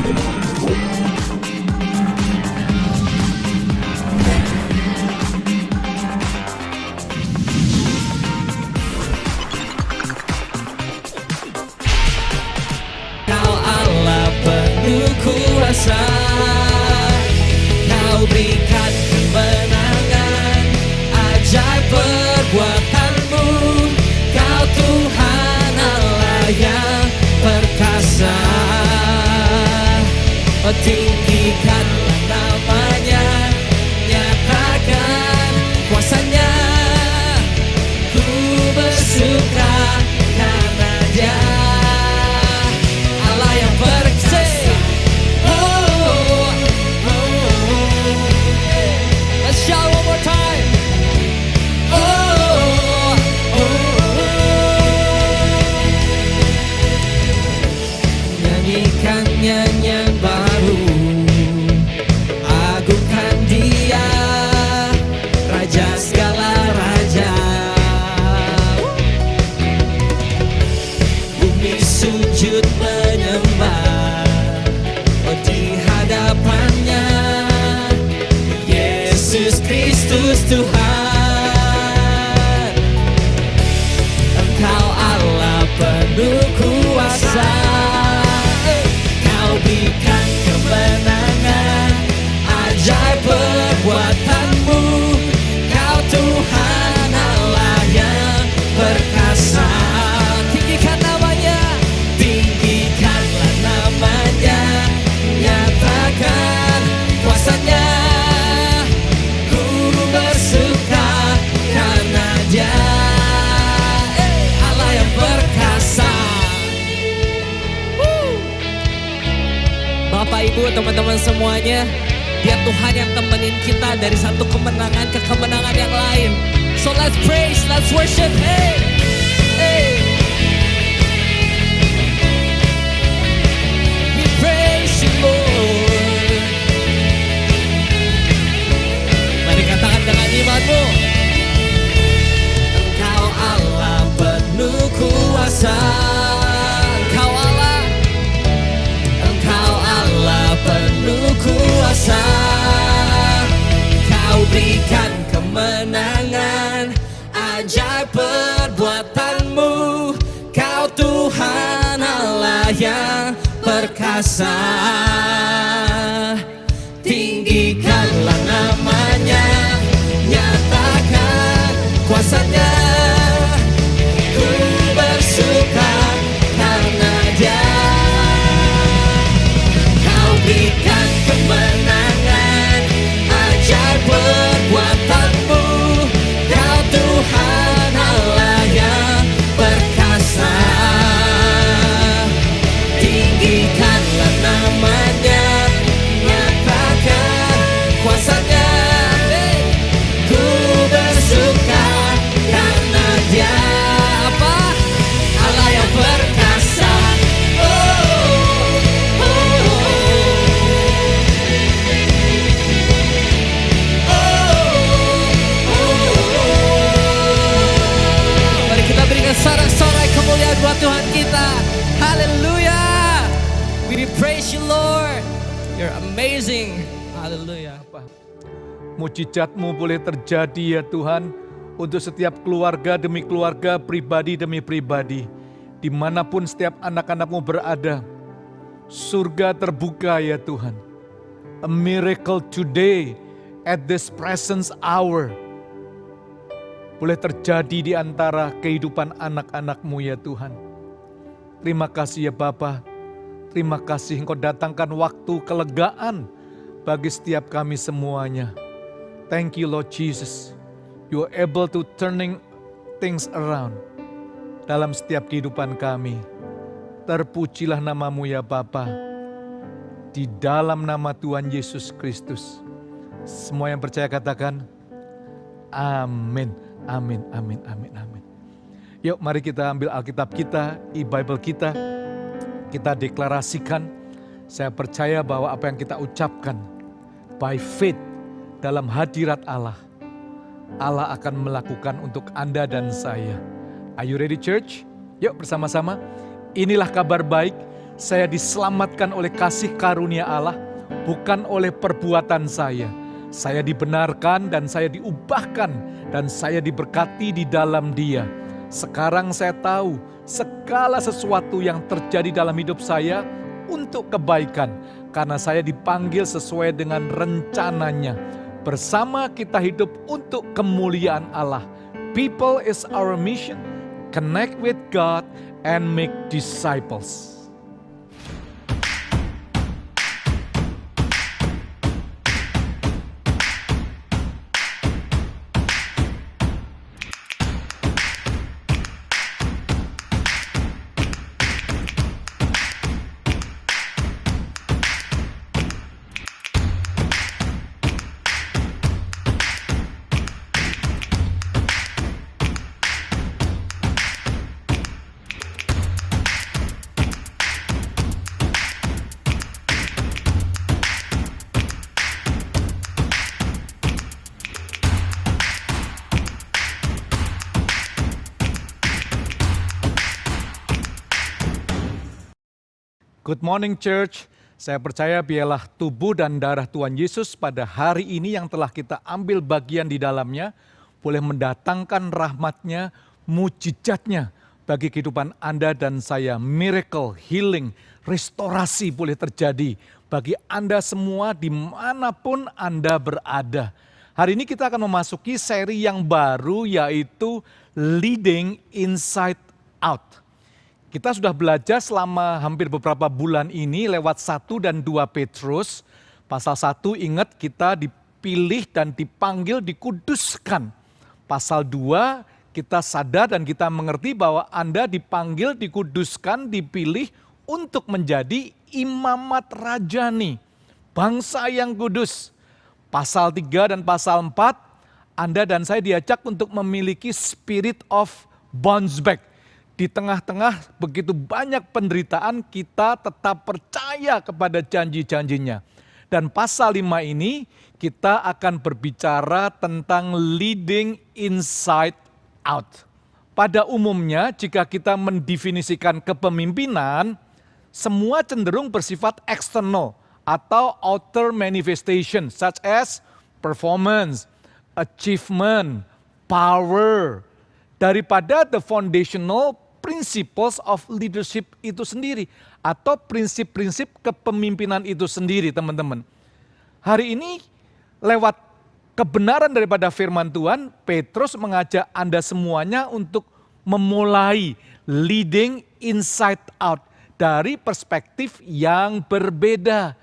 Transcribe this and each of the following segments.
Kau Allah penuh kuasa, Kau berikan kemenangan, ajaib perbuatanmu. Kau Tuhan Allah yang perkasa. Oh, tinggikanlah namanya, nyatakan kuasanya. Ku bersuka karena Dia Allah yang perkasa. Let's shout one more time. Nyanyikan nyanyian baru, agungkan Dia, Raja segala raja. Bumi sujud menyembah, oh di hadapannya. Yesus Kristus Tuhan, Engkau Allah penuh kuasa. Kau berikan kemenangan, ajaib perbuatanmu. Kau Tuhan Allah yang perkasa. Tinggikan namanya, tinggikanlah namanya, nyatakan kuasanya. Ku bersuka karena Dia Allah yang perkasa. Bapak Ibu teman-teman semuanya, Dia Tuhan yang temenin kita dari satu kemenangan ke kemenangan yang lain. So let's praise, let's worship. Hey, hey. We praise You Lord. Mari katakan dengan imanmu. Engkau Allah penuh kuasa, Engkau Allah, Engkau Allah penuh kuasa. Kau berikan kemenangan, ajaib perbuatanmu. Kau Tuhan Allah yang perkasa. Tinggikanlah namanya, nyatakan kuasanya. Ku bersuka karena Dia. Kau berikan kemenangan, ajaib perbuatanmu. Kau Tuhan Allah yang perkasa. Tinggikanlah namanya, nyatakan kuasanya. Ku bersuka karena Dia apa? Allah yang perkasa. Mari kita berikan sorak-sorai kemuliaan buat Tuhan kita. Haleluya. We praise You Lord. You're amazing. Haleluya. Mujizat-Mu boleh terjadi ya Tuhan, untuk setiap keluarga demi keluarga, pribadi demi pribadi. Dimanapun setiap anak-anak-Mu berada, surga terbuka ya Tuhan. A miracle today, at this present hour, boleh terjadi di antara kehidupan anak-anak-Mu ya Tuhan. Terima kasih ya Bapa. Terima kasih Engkau datangkan waktu kelegaan bagi setiap kami semuanya. Thank you Lord Jesus. You are able to turning things around dalam setiap kehidupan kami. Terpujilah nama-Mu ya Bapa. Di dalam nama Tuhan Yesus Kristus. Semua yang percaya katakan amin. Amin, amin, amin, amin. Yuk mari kita ambil Alkitab kita, e-Bible kita. Kita deklarasikan, saya percaya bahwa apa yang kita ucapkan by faith dalam hadirat Allah, Allah akan melakukan untuk Anda dan saya. Are you ready church? Yuk bersama-sama. Inilah kabar baik Saya diselamatkan oleh kasih karunia Allah, bukan oleh perbuatan saya. Saya dibenarkan dan saya diubahkan dan saya diberkati di dalam Dia. Sekarang saya tahu segala sesuatu yang terjadi dalam hidup saya untuk kebaikan, karena saya dipanggil sesuai dengan rencananya. Bersama kita hidup untuk kemuliaan Allah. People is our mission. Connect with God and make disciples. Good morning church, saya percaya biarlah tubuh dan darah Tuhan Yesus pada hari ini yang telah kita ambil bagian di dalamnya, boleh mendatangkan rahmat-Nya, mujizat-Nya bagi kehidupan Anda dan saya. Miracle, healing, restorasi boleh terjadi bagi Anda semua dimanapun Anda berada. Hari ini kita akan memasuki seri yang baru yaitu Leading Inside Out. Kita sudah belajar selama hampir beberapa bulan ini lewat 1 dan 2 Petrus. Pasal 1 ingat kita dipilih dan dipanggil dikuduskan. Pasal 2 kita sadar dan kita mengerti bahwa Anda dipanggil, dikuduskan, dipilih untuk menjadi imamat rajani. Bangsa yang kudus. Pasal 3 dan pasal 4 Anda dan saya diajak untuk memiliki spirit of bounce back. Di tengah-tengah begitu banyak penderitaan, kita tetap percaya kepada janji-janjinya. Dan pasal 5 ini kita akan berbicara tentang leading inside out. Pada umumnya jika kita mendefinisikan kepemimpinan, semua cenderung bersifat eksternal atau outer manifestation such as performance, achievement, power, daripada the foundational principles of leadership itu sendiri atau prinsip-prinsip kepemimpinan itu sendiri, teman-teman. Hari ini lewat kebenaran daripada firman Tuhan, Petrus mengajak Anda semuanya untuk memulai leading inside out dari perspektif yang berbeda.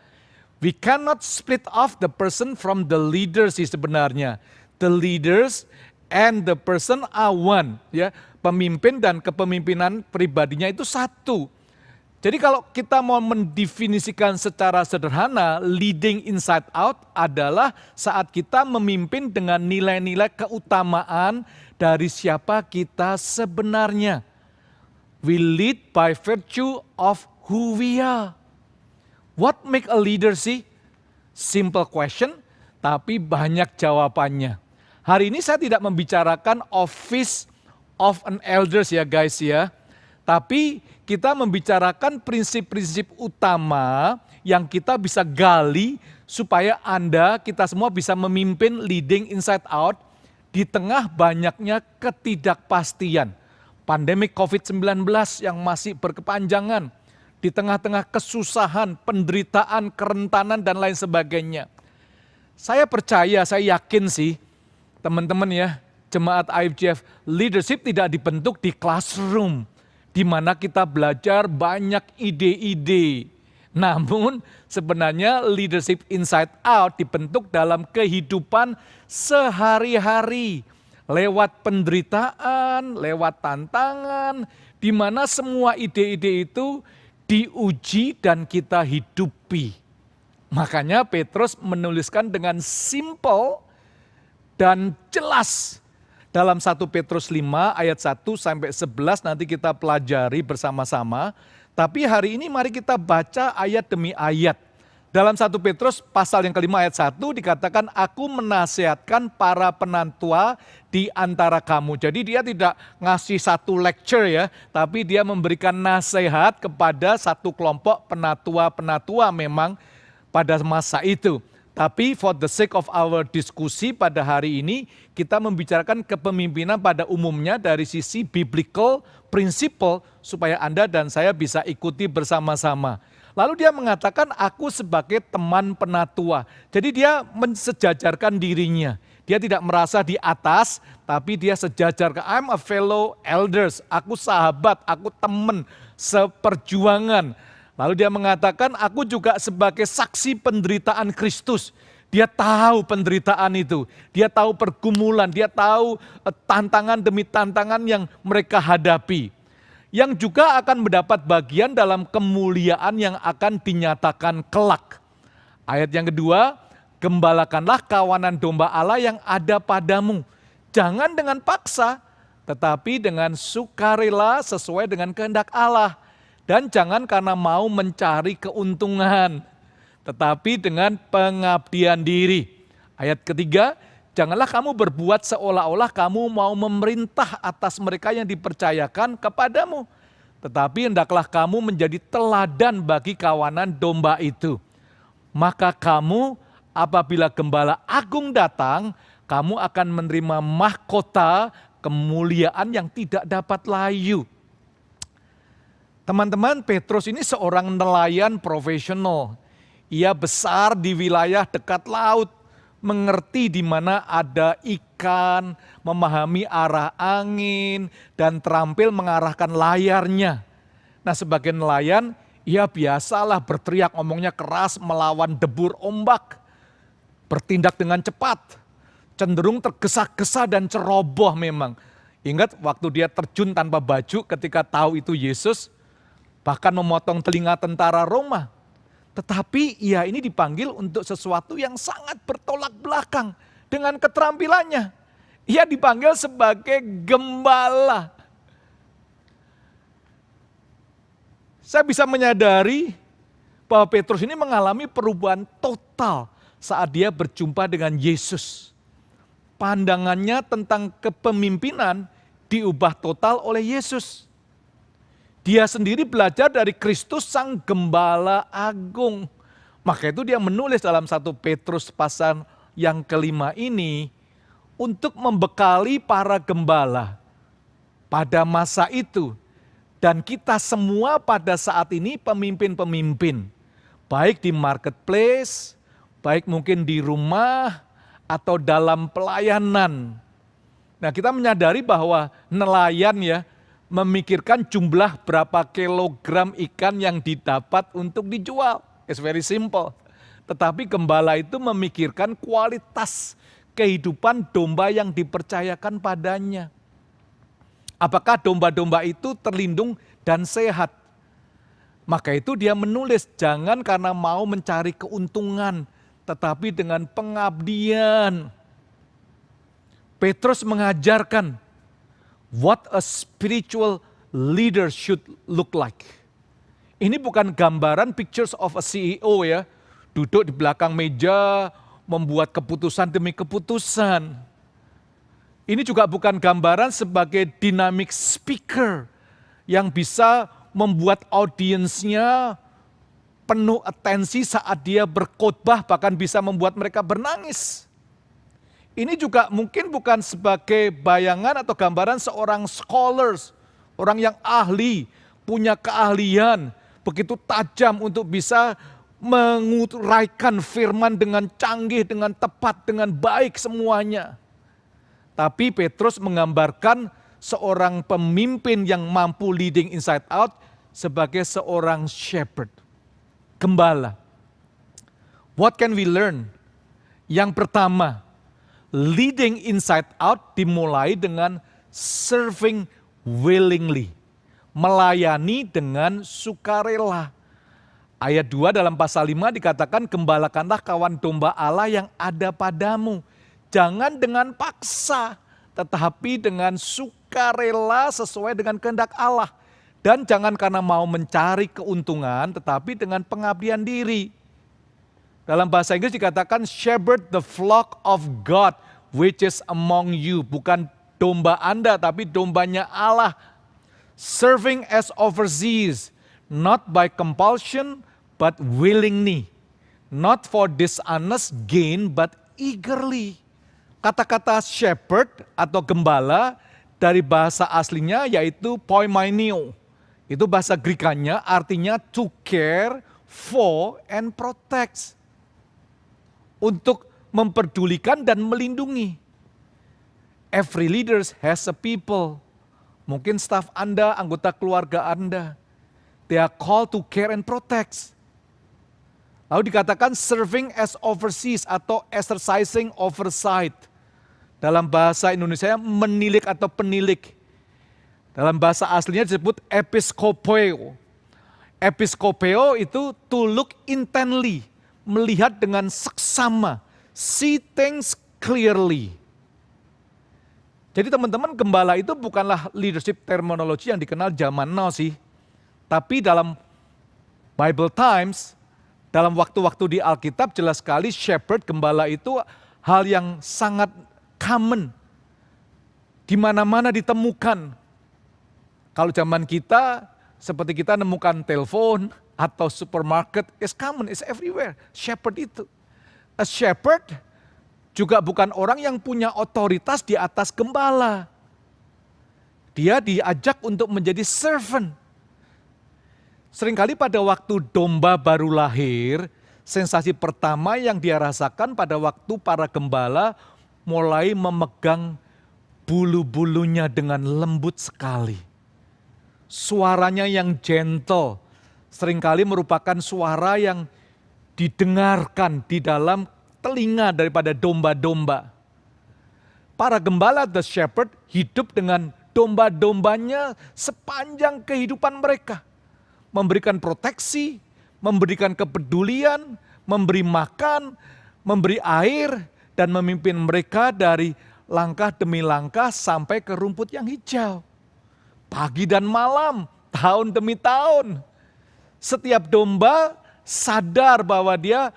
We cannot split off the person from the leader sih sebenarnya. The leaders and the person are one, ya. Pemimpin dan kepemimpinan pribadinya itu satu. Jadi kalau kita mau mendefinisikan secara sederhana, leading inside out adalah saat kita memimpin dengan nilai-nilai keutamaan dari siapa kita sebenarnya. We lead by virtue of who we are. What make a leader sih? Simple question, tapi banyak jawabannya. Hari ini saya tidak membicarakan office of an elders ya guys ya. Tapi kita membicarakan prinsip-prinsip utama yang kita bisa gali supaya Anda, kita semua bisa memimpin leading inside out di tengah banyaknya ketidakpastian. Pandemi COVID-19 yang masih berkepanjangan, di tengah-tengah kesusahan, penderitaan, kerentanan dan lain sebagainya. Saya percaya, saya yakin sih teman-teman ya, Jemaat IFGF, leadership tidak dibentuk di classroom, di mana kita belajar banyak ide-ide. Namun sebenarnya leadership inside out dibentuk dalam kehidupan sehari-hari. Lewat penderitaan, lewat tantangan, di mana semua ide-ide itu diuji dan kita hidupi. Makanya Petrus menuliskan dengan simple dan jelas. Dalam 1 Petrus 5 ayat 1 sampai 11 nanti kita pelajari bersama-sama. Tapi hari ini mari kita baca ayat demi ayat. Dalam 1 Petrus pasal yang kelima ayat 1 dikatakan, aku menasihatkan para penatua di antara kamu. Jadi dia tidak ngasih satu lecture ya, tapi dia memberikan nasihat kepada satu kelompok penatua-penatua memang pada masa itu. Tapi for the sake of our diskusi pada hari ini, kita membicarakan kepemimpinan pada umumnya dari sisi biblical principle supaya Anda dan saya bisa ikuti bersama-sama. Lalu dia mengatakan, aku sebagai teman penatua. Jadi dia mensejajarkan dirinya. Dia tidak merasa di atas, tapi dia sejajar. I'm a fellow elders, aku sahabat, aku teman seperjuangan. Lalu dia mengatakan, aku juga sebagai saksi penderitaan Kristus. Dia tahu penderitaan itu, dia tahu pergumulan, dia tahu tantangan demi tantangan yang mereka hadapi. Yang juga akan mendapat bagian dalam kemuliaan yang akan dinyatakan kelak. Ayat yang kedua, gembalakanlah kawanan domba Allah yang ada padamu. Jangan dengan paksa, tetapi dengan sukarela sesuai dengan kehendak Allah. Dan jangan karena mau mencari keuntungan, tetapi dengan pengabdian diri. Ayat ketiga, janganlah kamu berbuat seolah-olah kamu mau memerintah atas mereka yang dipercayakan kepadamu. Tetapi hendaklah kamu menjadi teladan bagi kawanan domba itu. Maka kamu apabila gembala agung datang, kamu akan menerima mahkota kemuliaan yang tidak dapat layu. Teman-teman, Petrus ini seorang nelayan profesional. Ia besar di wilayah dekat laut, mengerti di mana ada ikan, memahami arah angin, dan terampil mengarahkan layarnya. Nah, sebagai nelayan, ia biasalah berteriak, ngomongnya keras, melawan debur ombak, bertindak dengan cepat, cenderung tergesa-gesa dan ceroboh memang. Ingat waktu dia terjun tanpa baju ketika tahu itu Yesus, bahkan memotong telinga tentara Roma. Tetapi ia ini dipanggil untuk sesuatu yang sangat bertolak belakang dengan keterampilannya. Ia dipanggil sebagai gembala. Saya bisa menyadari bahwa Petrus ini mengalami perubahan total saat dia berjumpa dengan Yesus. Pandangannya tentang kepemimpinan diubah total oleh Yesus. Dia sendiri belajar dari Kristus sang gembala agung. Maka itu dia menulis dalam 1 Petrus pasal yang kelima ini untuk membekali para gembala pada masa itu. Dan kita semua pada saat ini pemimpin-pemimpin. Baik di marketplace, baik mungkin di rumah atau dalam pelayanan. Nah, kita menyadari bahwa nelayan ya, memikirkan jumlah berapa kilogram ikan yang didapat untuk dijual. It's very simple. Tetapi gembala itu memikirkan kualitas kehidupan domba yang dipercayakan padanya. Apakah domba-domba itu terlindung dan sehat? Maka itu dia menulis, jangan karena mau mencari keuntungan, tetapi dengan pengabdian. Petrus mengajarkan, what a spiritual leader should look like. Ini bukan gambaran pictures of a CEO ya, duduk di belakang meja, membuat keputusan demi keputusan. Ini juga bukan gambaran sebagai dynamic speaker yang bisa membuat audiensnya penuh atensi saat dia berkhotbah, bahkan bisa membuat mereka bernangis. Ini juga mungkin bukan sebagai bayangan atau gambaran seorang scholars, orang yang ahli, punya keahlian, begitu tajam untuk bisa menguraikan firman dengan canggih, dengan tepat, dengan baik semuanya. Tapi Petrus menggambarkan seorang pemimpin yang mampu leading inside out sebagai seorang shepherd, gembala. What can we learn? Yang pertama, leading inside out dimulai dengan serving willingly, melayani dengan sukarela. Ayat 2 dalam pasal 5 dikatakan, gembalakanlah kawan domba Allah yang ada padamu. Jangan dengan paksa, tetapi dengan sukarela sesuai dengan kehendak Allah. Dan jangan karena mau mencari keuntungan, tetapi dengan pengabdian diri. Dalam bahasa Inggris dikatakan shepherd the flock of God which is among you. Bukan domba Anda tapi dombanya Allah. Serving as overseers, not by compulsion but willingly. Not for dishonest gain but eagerly. Kata-kata shepherd atau gembala dari bahasa aslinya yaitu poimainio. Itu bahasa Greek-nya artinya to care for and protect. Untuk memperdulikan dan melindungi. Every leader has a people. Mungkin staf Anda, anggota keluarga Anda. They are called to care and protect. Lalu dikatakan serving as overseers atau exercising oversight. Dalam bahasa Indonesia menilik atau penilik. Dalam bahasa aslinya disebut episkopeo. Episkopeo itu to look intently. Melihat dengan seksama, see things clearly. Jadi teman-teman, gembala itu bukanlah leadership terminologi yang dikenal zaman now sih. Tapi dalam Bible times, dalam waktu-waktu di Alkitab jelas sekali shepherd, gembala itu hal yang sangat common. Di mana-mana ditemukan. Kalau zaman kita, seperti kita nemukan telepon, atau supermarket, is common, is everywhere. Shepherd itu. A shepherd juga bukan orang yang punya otoritas di atas gembala. Dia diajak untuk menjadi servant. Seringkali pada waktu domba baru lahir, sensasi pertama yang dia rasakan pada waktu para gembala mulai memegang bulu-bulunya dengan lembut sekali. Suaranya yang gentle, seringkali merupakan suara yang didengarkan di dalam telinga daripada domba-domba. Para gembala, the shepherd, hidup dengan domba-dombanya sepanjang kehidupan mereka. Memberikan proteksi, memberikan kepedulian, memberi makan, memberi air, dan memimpin mereka dari langkah demi langkah sampai ke rumput yang hijau. Pagi dan malam, tahun demi tahun. Setiap domba sadar bahwa dia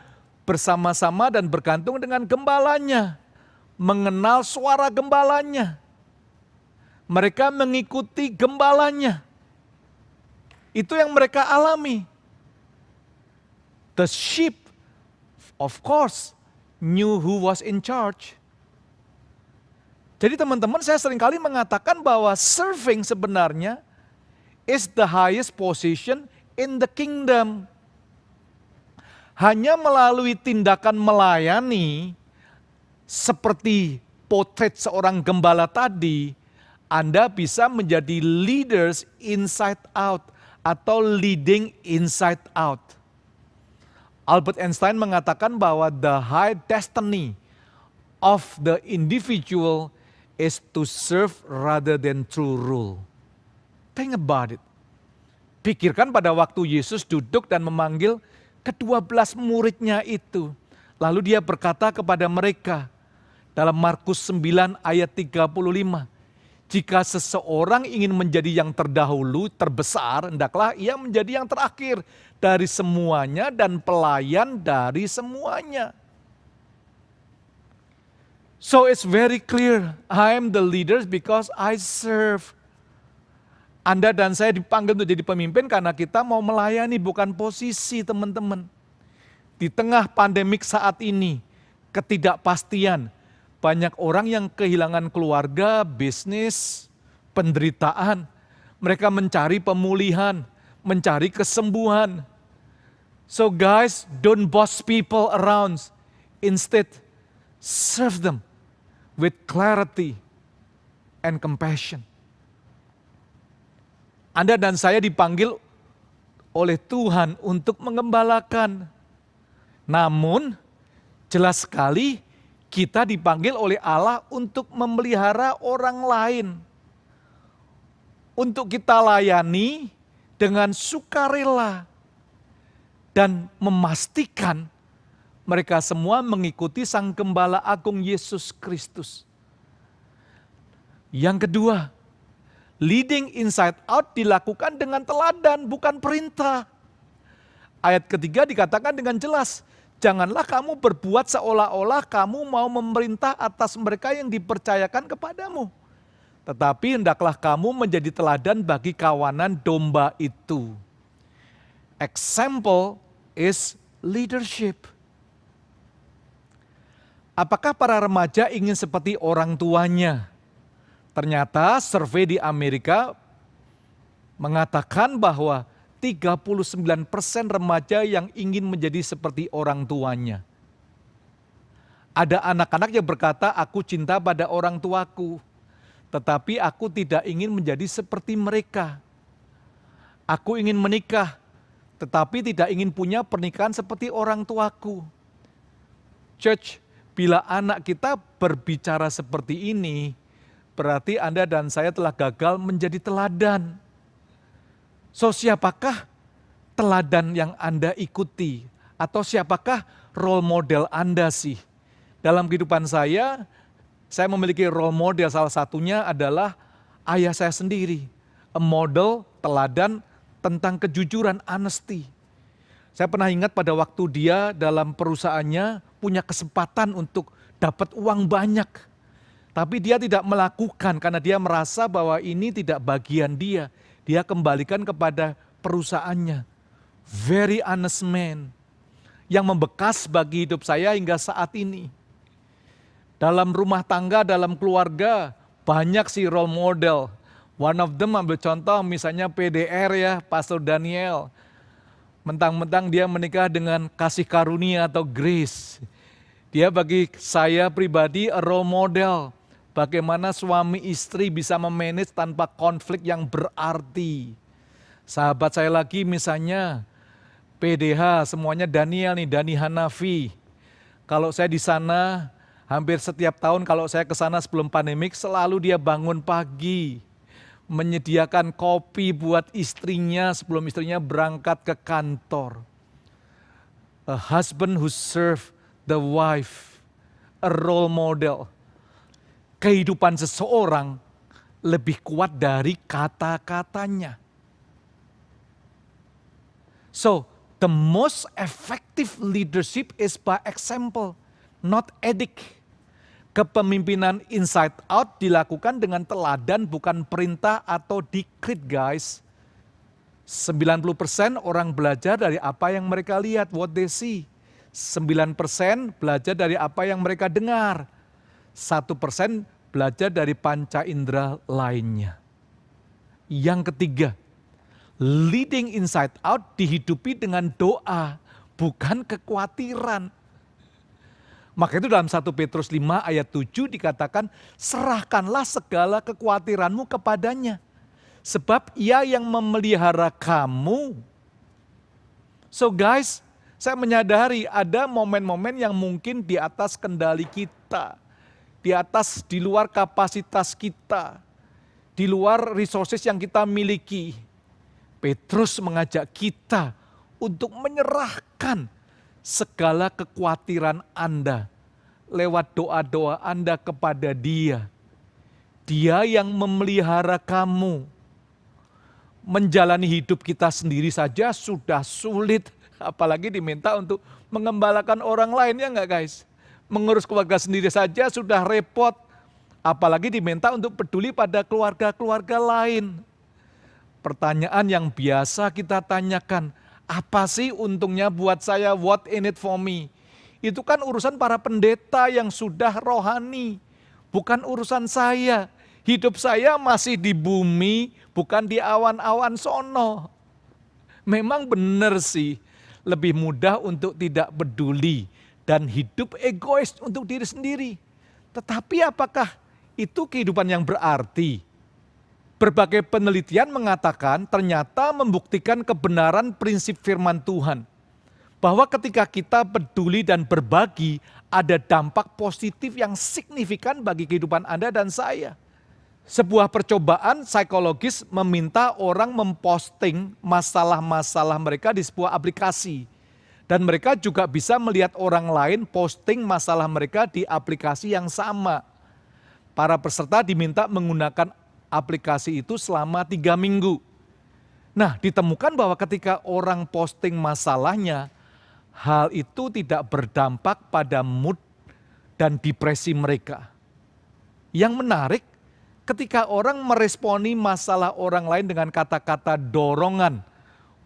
bersama-sama dan bergantung dengan gembalanya. Mengenal suara gembalanya. Mereka mengikuti gembalanya. Itu yang mereka alami. The sheep, of course, knew who was in charge. Jadi teman-teman, saya seringkali mengatakan bahwa serving sebenarnya is the highest position in the kingdom. Hanya melalui tindakan melayani, seperti potret seorang gembala tadi, Anda bisa menjadi leaders inside out atau leading inside out. Albert Einstein mengatakan bahwa the high destiny of the individual is to serve rather than to rule. Think about it. Pikirkan pada waktu Yesus duduk dan memanggil ke-12 muridnya itu. Lalu dia berkata kepada mereka dalam Markus 9 ayat 35. Jika seseorang ingin menjadi yang terdahulu, terbesar, hendaklah ia menjadi yang terakhir dari semuanya dan pelayan dari semuanya. So it's very clear, I am the leader because I serve. Anda dan saya dipanggil untuk jadi pemimpin karena kita mau melayani, bukan posisi teman-teman. Di tengah pandemik saat ini, ketidakpastian, banyak orang yang kehilangan keluarga, bisnis, penderitaan. Mereka mencari pemulihan, mencari kesembuhan. So guys, don't boss people around. Instead, serve them with clarity and compassion. Anda dan saya dipanggil oleh Tuhan untuk mengembalakan. Namun, jelas sekali kita dipanggil oleh Allah untuk memelihara orang lain. Untuk kita layani dengan sukarela. Dan memastikan mereka semua mengikuti Sang Gembala Agung Yesus Kristus. Yang kedua, leading inside out dilakukan dengan teladan, bukan perintah. Ayat ketiga dikatakan dengan jelas, Janganlah kamu berbuat seolah-olah kamu mau memerintah atas mereka yang dipercayakan kepadamu. Tetapi hendaklah kamu menjadi teladan bagi kawanan domba itu. Example is leadership. Apakah para remaja ingin seperti orang tuanya? Ternyata survei di Amerika mengatakan bahwa 39% remaja yang ingin menjadi seperti orang tuanya. Ada anak-anak yang berkata, aku cinta pada orang tuaku, tetapi aku tidak ingin menjadi seperti mereka. Aku ingin menikah, tetapi tidak ingin punya pernikahan seperti orang tuaku. Church, bila anak kita berbicara seperti ini, berarti Anda dan saya telah gagal menjadi teladan. So siapakah teladan yang Anda ikuti? Atau siapakah role model Anda sih? Dalam kehidupan saya memiliki role model, salah satunya adalah ayah saya sendiri. A model, teladan tentang kejujuran, honesty. Saya pernah ingat pada waktu dia dalam perusahaannya punya kesempatan untuk dapat uang banyak. Tapi dia tidak melakukan karena dia merasa bahwa ini tidak bagian dia. Dia kembalikan kepada perusahaannya. Very honest man. Yang membekas bagi hidup saya hingga saat ini. Dalam rumah tangga, dalam keluarga, banyak sih role model. One of them ambil contoh misalnya PDR ya, Pastor Daniel. Mentang-mentang dia menikah dengan kasih karunia atau grace. Dia bagi saya pribadi a role model. Bagaimana suami istri bisa memanage tanpa konflik yang berarti. Sahabat saya lagi misalnya PDH, semuanya Daniel nih, Dani Hanafi. Kalau saya di sana, hampir setiap tahun kalau saya ke sana sebelum pandemik, selalu dia bangun pagi. Menyediakan kopi buat istrinya sebelum istrinya berangkat ke kantor. A husband who serve the wife, a role model. Kehidupan seseorang lebih kuat dari kata-katanya. So, the most effective leadership is by example, not edict. Kepemimpinan inside out dilakukan dengan teladan bukan perintah atau dikrit guys. 90% orang belajar dari apa yang mereka lihat, what they see. 9% belajar dari apa yang mereka dengar. 1% belajar dari panca indera lainnya. Yang ketiga, leading inside out dihidupi dengan doa, bukan kekhawatiran. Maka itu dalam 1 Petrus 5 ayat 7 dikatakan, serahkanlah segala kekhawatiranmu kepadanya. Sebab ia yang memelihara kamu. So guys, saya menyadari ada momen-momen yang mungkin di atas kendali kita. Di luar kapasitas kita, di luar resources yang kita miliki. Petrus mengajak kita untuk menyerahkan segala kekhawatiran Anda lewat doa-doa Anda kepada Dia. Dia yang memelihara kamu. Menjalani hidup kita sendiri saja sudah sulit, apalagi diminta untuk mengembalakan orang lain, ya enggak guys? Mengurus keluarga sendiri saja sudah repot, apalagi diminta untuk peduli pada keluarga-keluarga lain. Pertanyaan yang biasa kita tanyakan, apa sih untungnya buat saya, what in it for me? Itu kan urusan para pendeta yang sudah rohani, bukan urusan saya. Hidup saya masih di bumi, bukan di awan-awan sono. Memang benar sih, lebih mudah untuk tidak peduli dan hidup egois untuk diri sendiri. Tetapi apakah itu kehidupan yang berarti? Berbagai penelitian mengatakan ternyata membuktikan kebenaran prinsip firman Tuhan. Bahwa ketika kita peduli dan berbagi, ada dampak positif yang signifikan bagi kehidupan Anda dan saya. Sebuah percobaan psikologis meminta orang memposting masalah-masalah mereka di sebuah aplikasi. Dan mereka juga bisa melihat orang lain posting masalah mereka di aplikasi yang sama. Para peserta diminta menggunakan aplikasi itu selama 3 minggu. Nah, ditemukan bahwa ketika orang posting masalahnya, hal itu tidak berdampak pada mood dan depresi mereka. Yang menarik, ketika orang meresponi masalah orang lain dengan kata-kata dorongan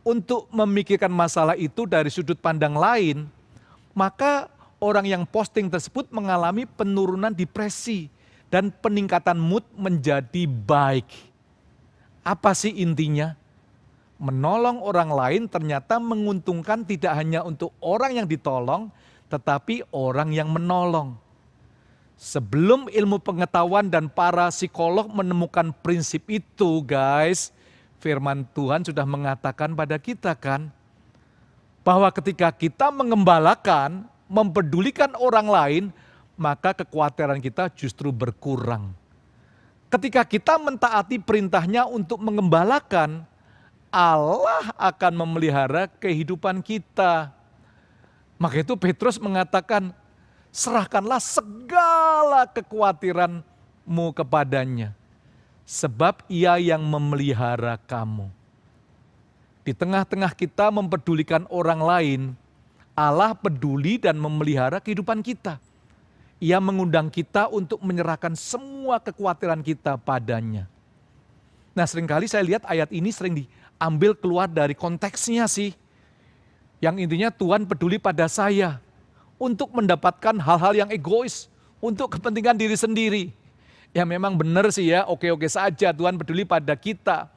untuk memikirkan masalah itu dari sudut pandang lain, maka orang yang posting tersebut mengalami penurunan depresi dan peningkatan mood menjadi baik. Apa sih intinya? Menolong orang lain ternyata menguntungkan tidak hanya untuk orang yang ditolong, tetapi orang yang menolong. Sebelum ilmu pengetahuan dan para psikolog menemukan prinsip itu, guys, firman Tuhan sudah mengatakan pada kita kan, bahwa ketika kita mengembalakan, mempedulikan orang lain, maka kekhawatiran kita justru berkurang. Ketika kita mentaati perintahnya untuk mengembalakan, Allah akan memelihara kehidupan kita. Maka itu Petrus mengatakan, serahkanlah segala kekhawatiranmu kepadanya, sebab Ia yang memelihara kamu. Di tengah-tengah kita mempedulikan orang lain, Allah peduli dan memelihara kehidupan kita. Ia mengundang kita untuk menyerahkan semua kekhawatiran kita padanya. Nah, seringkali saya lihat ayat ini sering diambil keluar dari konteksnya sih. Yang intinya Tuhan peduli pada saya untuk mendapatkan hal-hal yang egois, untuk kepentingan diri sendiri. Ya memang benar sih ya, oke-oke saja Tuhan peduli pada kita.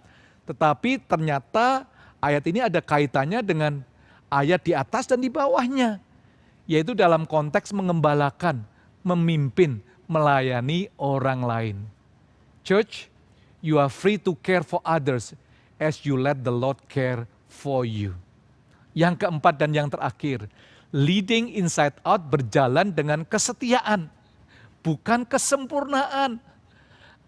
Tetapi ternyata ayat ini ada kaitannya dengan ayat di atas dan di bawahnya. Yaitu dalam konteks mengembalakan, memimpin, melayani orang lain. Church, you are free to care for others as you let the Lord care for you. Yang keempat dan yang terakhir, leading inside out berjalan dengan kesetiaan, bukan kesempurnaan.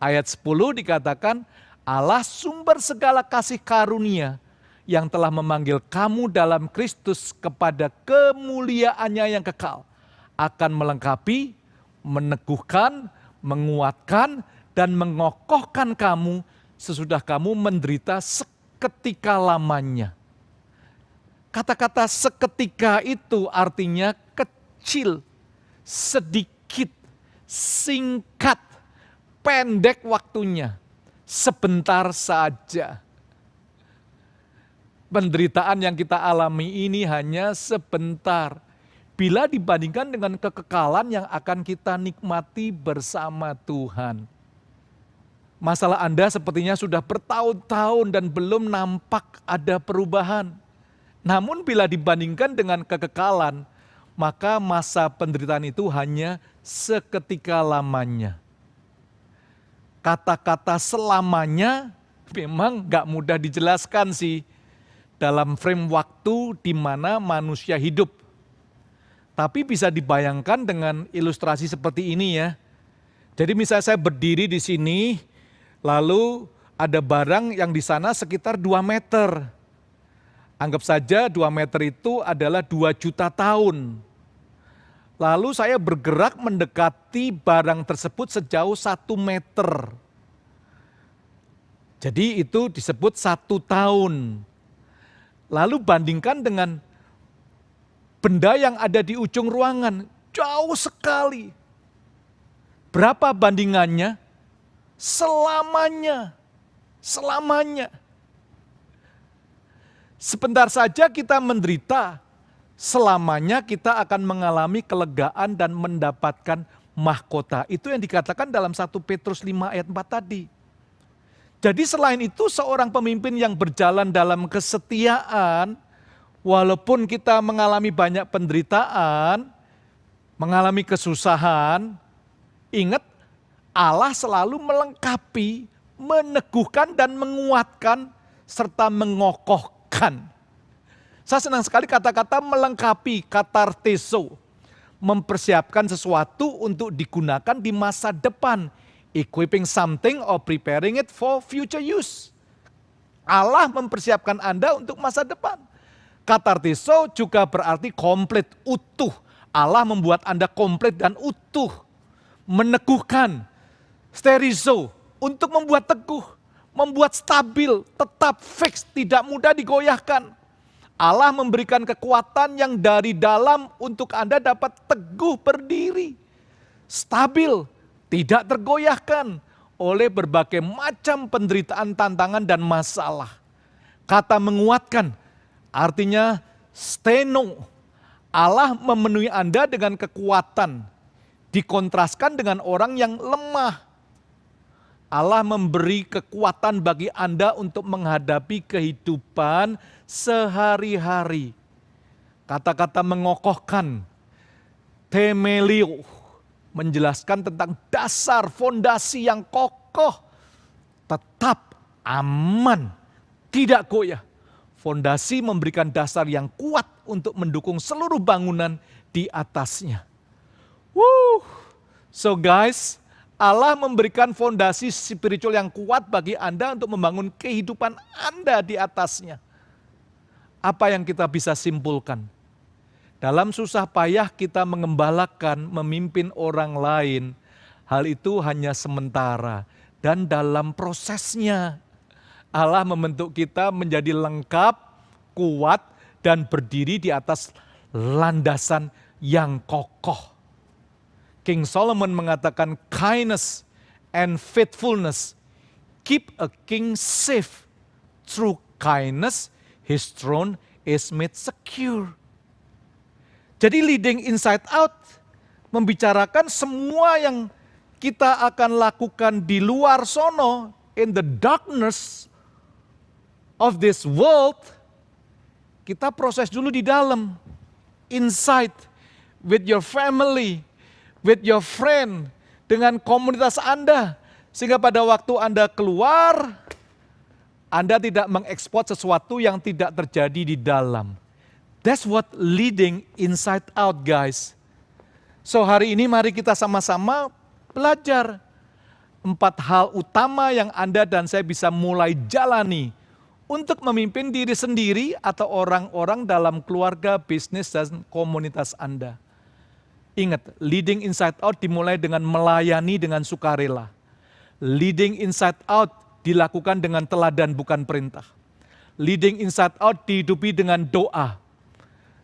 Ayat 10 dikatakan, Allah sumber segala kasih karunia yang telah memanggil kamu dalam Kristus kepada kemuliaannya yang kekal, akan melengkapi, meneguhkan, menguatkan, dan mengokohkan kamu sesudah kamu menderita seketika lamanya. Kata-kata seketika itu artinya kecil, sedikit, singkat, pendek waktunya, sebentar saja. Penderitaan yang kita alami ini hanya sebentar. Bila dibandingkan dengan kekekalan yang akan kita nikmati bersama Tuhan. Masalah Anda sepertinya sudah bertahun-tahun dan belum nampak ada perubahan. Namun bila dibandingkan dengan kekekalan, maka masa penderitaan itu hanya seketika lamanya. Kata-kata selamanya memang gak mudah dijelaskan sih dalam frame waktu di mana manusia hidup. Tapi bisa dibayangkan dengan ilustrasi seperti ini ya. Jadi misalnya saya berdiri di sini, lalu ada barang yang di sana sekitar 2 meter. Anggap saja 2 meter itu adalah 2 juta tahun. Lalu saya bergerak mendekati barang tersebut sejauh 1 meter. Jadi itu disebut 1 tahun. Lalu bandingkan dengan benda yang ada di ujung ruangan, jauh sekali. Berapa bandingannya? Selamanya. Selamanya. Sebentar saja kita menderita, selamanya kita akan mengalami kelegaan dan mendapatkan mahkota. Itu yang dikatakan dalam 1 Petrus 5 ayat 4 tadi. Jadi selain itu seorang pemimpin yang berjalan dalam kesetiaan, walaupun kita mengalami banyak penderitaan, mengalami kesusahan, ingat Allah selalu melengkapi, meneguhkan dan menguatkan serta mengokohkan. Saya senang sekali kata-kata melengkapi, katarteso, mempersiapkan sesuatu untuk digunakan di masa depan, equipping something or preparing it for future use. Allah mempersiapkan Anda untuk masa depan. Katartiso juga berarti komplit, utuh. Allah membuat Anda komplit dan utuh. Meneguhkan, sterizo, untuk membuat teguh, membuat stabil, tetap fix, tidak mudah digoyahkan. Allah memberikan kekuatan yang dari dalam untuk Anda dapat teguh berdiri, stabil, tidak tergoyahkan oleh berbagai macam penderitaan, tantangan, dan masalah. Kata menguatkan artinya steno. Allah memenuhi Anda dengan kekuatan, dikontraskan dengan orang yang lemah. Allah memberi kekuatan bagi Anda untuk menghadapi kehidupan sehari-hari. Kata-kata mengokohkan, temelio, menjelaskan tentang dasar fondasi yang kokoh, tetap aman, tidak goyah. Fondasi memberikan dasar yang kuat untuk mendukung seluruh bangunan di atasnya. So guys, Allah memberikan fondasi spiritual yang kuat bagi Anda untuk membangun kehidupan Anda di atasnya. Apa yang kita bisa simpulkan? Dalam susah payah kita mengembalakan, memimpin orang lain, hal itu hanya sementara. Dan dalam prosesnya, Allah membentuk kita menjadi lengkap, kuat, dan berdiri di atas landasan yang kokoh. King Solomon mengatakan kindness and faithfulness keep a king safe. Through kindness, his throne is made secure. Jadi leading inside out membicarakan semua yang kita akan lakukan di luar sono, in the darkness of this world, kita proses dulu di dalam, inside, with your family, with your friend, dengan komunitas Anda. Sehingga pada waktu Anda keluar, Anda tidak mengekspor sesuatu yang tidak terjadi di dalam. That's what leading inside out, guys. So hari ini mari kita sama-sama belajar 4 hal utama yang Anda dan saya bisa mulai jalani untuk memimpin diri sendiri atau orang-orang dalam keluarga, bisnis, dan komunitas Anda. Ingat, leading inside out dimulai dengan melayani dengan sukarela. Leading inside out dilakukan dengan teladan bukan perintah. Leading inside out dihidupi dengan doa.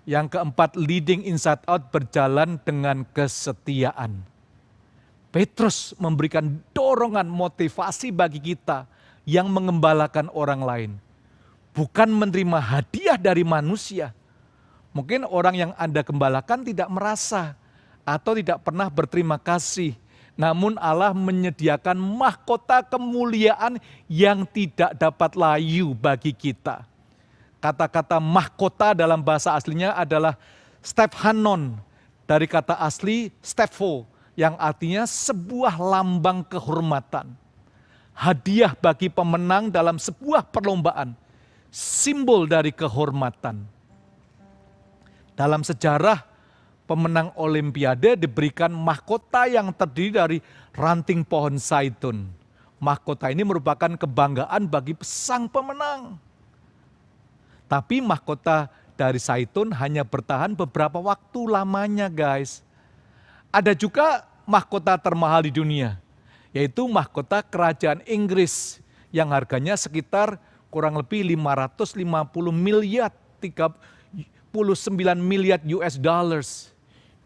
Yang keempat, leading inside out berjalan dengan kesetiaan. Petrus memberikan dorongan motivasi bagi kita yang mengembalakan orang lain. Bukan menerima hadiah dari manusia. Mungkin orang yang Anda gembalakan tidak merasa atau tidak pernah berterima kasih. Namun Allah menyediakan mahkota kemuliaan yang tidak dapat layu bagi kita. Kata-kata mahkota dalam bahasa aslinya adalah stephanon, dari kata asli stepho, yang artinya sebuah lambang kehormatan. Hadiah bagi pemenang dalam sebuah perlombaan, simbol dari kehormatan. Dalam sejarah, pemenang olimpiade diberikan mahkota yang terdiri dari ranting pohon zaitun. Mahkota ini merupakan kebanggaan bagi sang pemenang. Tapi mahkota dari zaitun hanya bertahan beberapa waktu lamanya, guys. Ada juga mahkota termahal di dunia, yaitu mahkota kerajaan Inggris yang harganya sekitar kurang lebih 550 miliar, 39 miliar US dollars.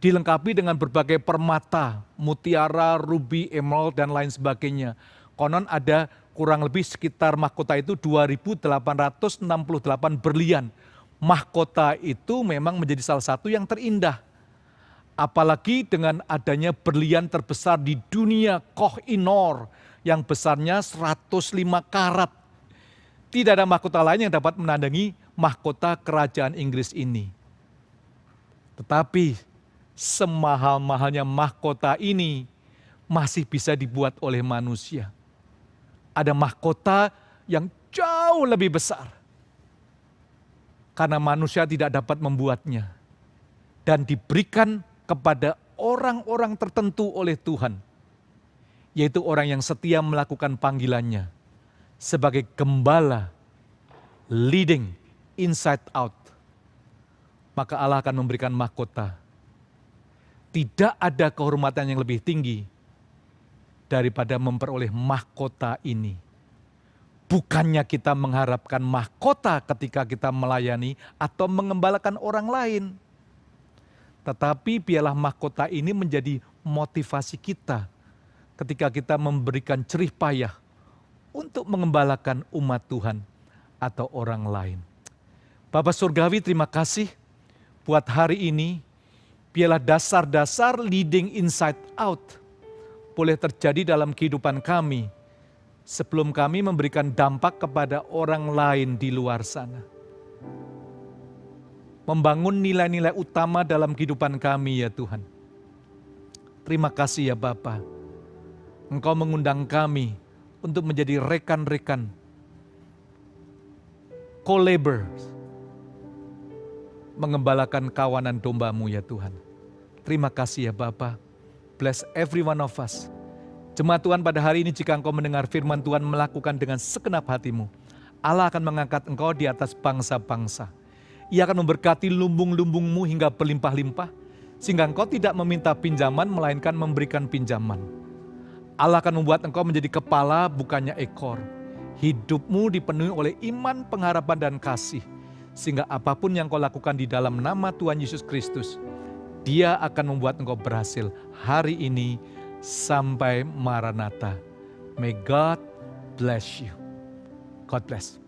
Dilengkapi dengan berbagai permata, mutiara, ruby, emerald, dan lain sebagainya. Konon ada kurang lebih sekitar mahkota itu 2.868 berlian. Mahkota itu memang menjadi salah satu yang terindah. Apalagi dengan adanya berlian terbesar di dunia, Koh-i-Noor, yang besarnya 105 karat. Tidak ada mahkota lain yang dapat menandingi mahkota kerajaan Inggris ini. Tetapi semahal-mahalnya mahkota ini masih bisa dibuat oleh manusia. Ada mahkota yang jauh lebih besar. Karena manusia tidak dapat membuatnya. Dan diberikan kepada orang-orang tertentu oleh Tuhan. Yaitu orang yang setia melakukan panggilannya. Sebagai gembala, leading inside out. Maka Allah akan memberikan mahkota. Tidak ada kehormatan yang lebih tinggi daripada memperoleh mahkota ini. Bukannya kita mengharapkan mahkota ketika kita melayani atau mengembalakan orang lain. Tetapi biarlah mahkota ini menjadi motivasi kita ketika kita memberikan jerih payah untuk mengembalakan umat Tuhan atau orang lain. Bapa Surgawi, terima kasih buat hari ini. Biarlah dasar-dasar leading inside out boleh terjadi dalam kehidupan kami sebelum kami memberikan dampak kepada orang lain di luar sana. Membangun nilai-nilai utama dalam kehidupan kami ya Tuhan. Terima kasih ya Bapa. Engkau mengundang kami untuk menjadi rekan-rekan, co-laborers, mengembalakan kawanan domba-Mu ya Tuhan. Terima kasih ya Bapa. Bless every one of us. Jemaat Tuhan, pada hari ini jika engkau mendengar firman Tuhan melakukan dengan segenap hatimu, Allah akan mengangkat engkau di atas bangsa-bangsa. Ia akan memberkati lumbung-lumbungmu hingga berlimpah-limpah, sehingga engkau tidak meminta pinjaman, melainkan memberikan pinjaman. Allah akan membuat engkau menjadi kepala, bukannya ekor. Hidupmu dipenuhi oleh iman, pengharapan, dan kasih, sehingga apapun yang kau lakukan di dalam nama Tuhan Yesus Kristus, Dia akan membuat engkau berhasil hari ini sampai Maranatha. May God bless you. God bless.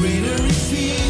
Greater is He